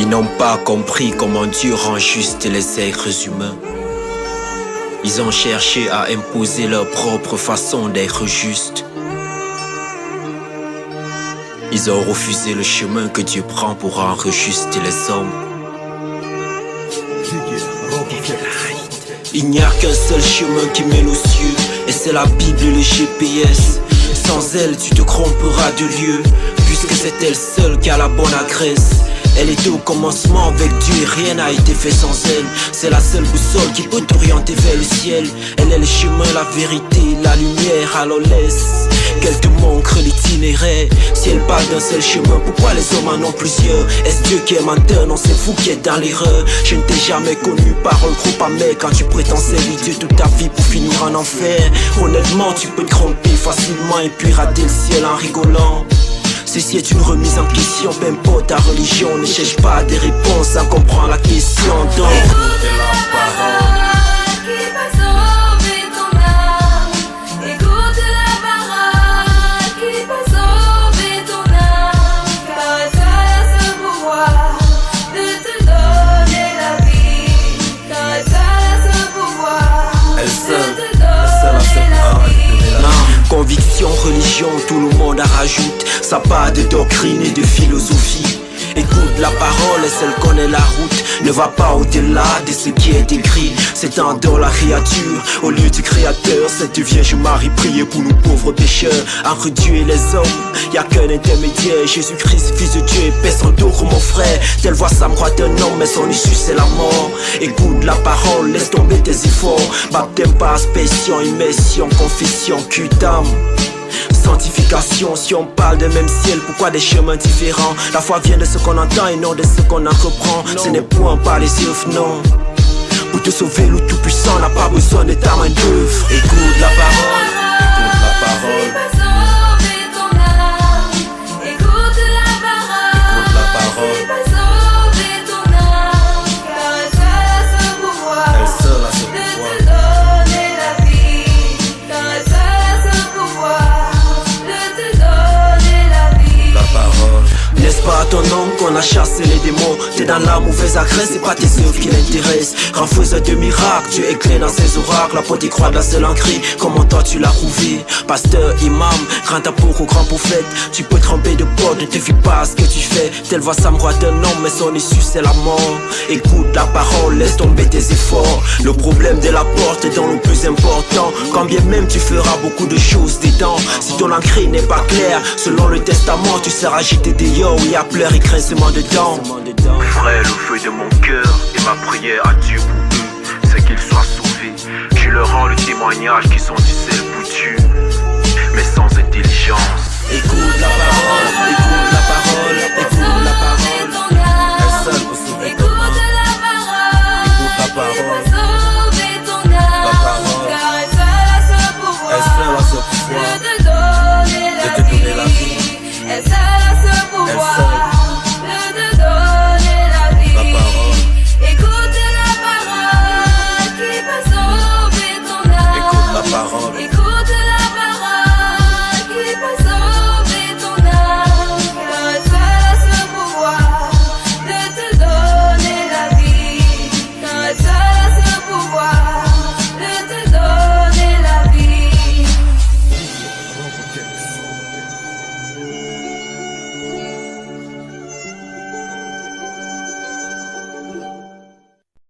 Ils n'ont pas compris comment Dieu rend juste les êtres humains. Ils ont cherché à imposer leur propre façon d'être juste. Ils ont refusé le chemin que Dieu prend pour rendre juste les hommes. Il n'y a qu'un seul chemin qui mène aux cieux, et c'est la Bible et le GPS. Sans elle tu te tromperas de lieu, puisque c'est elle seule qui a la bonne adresse. Elle était au commencement avec Dieu et rien n'a été fait sans elle. C'est la seule boussole qui peut t'orienter vers le ciel. Elle est le chemin, la vérité, la lumière, alors laisse qu'elle te montre l'itinéraire. Si elle parle d'un seul chemin, pourquoi les hommes en ont plusieurs? Est-ce Dieu qui est menteur? Non, c'est vous qui êtes dans l'erreur. Je ne t'ai jamais connu, parole trop amère, quand tu prétends servir Dieu toute ta vie pour finir en enfer. Honnêtement, tu peux te tromper facilement et puis rater le ciel en rigolant. Ceci est une remise en question, peu importe ta religion. Ne cherche pas des réponses sans comprendre la question. Donc écoute la parole qui va sauver ton âme. Écoute la parole qui va sauver ton âme. Car elle a ce pouvoir de te donner la vie. Car elle a ce pouvoir de te donner la vie. Conviction, religion, tout le monde en rajoute. Ça part de doctrine et de philosophie. Écoute la parole et celle connaît la route. Ne va pas au-delà de ce qui est écrit. C'est en dehors la créature, au lieu du créateur. Cette Vierge Marie priait pour nous pauvres pécheurs. Entre Dieu et les hommes, y'a qu'un intermédiaire. Jésus-Christ, fils de Dieu, paie son dos mon frère. Telle voix ça me croit un homme, mais son issue c'est la mort. Écoute la parole, laisse tomber tes efforts. Baptême par aspersion, immersion, confession, cul d'âme. Sanctification, si on parle de même ciel, pourquoi des chemins différents? La foi vient de ce qu'on entend et non de ce qu'on entreprend. Ce n'est point par les œuvres, non. Pour te sauver, le Tout-Puissant n'a pas besoin de ta main d'œuvre. Écoute la parole, écoute la parole. Qui va sauver ton âme. Écoute la parole, écoute la parole. Qui va sauver ton âme. Car elle a ce pouvoir Elle seule a ce de pouvoir te donner la vie. Car elle a ce pouvoir de te donner la vie. La parole. N'est-ce pas à ton nom qu'on a chassé les démons? T'es dans la mauvaise agresse, c'est pas tes œuvres qui l'intéressent. Grand faiseur de miracles, tu es clé dans ses oracles. L'apôtre y croit de la seule en cri, comment toi tu l'as prouvé? Pasteur, imam, grand apôtre ou grand prophète, tu peux tremper de peur, ne te fie pas à ce que tu fais. Telle voix ça me croit d'un homme, mais son issue c'est la mort. Écoute la parole, laisse tomber tes efforts. Le problème de la porte est dans le plus important. Quand bien même tu feras beaucoup de choses dedans, si ton ancré n'est pas clair, selon le testament tu seras agité dehors où il y a pleurs et grincement de dents. Frère, le feu de mon cœur et ma prière à Dieu pour eux, c'est qu'ils soient sauvés. Je leur rends le témoignage qu'ils sont du sel pour Dieu, mais sans intelligence. Écoute la parole, écoute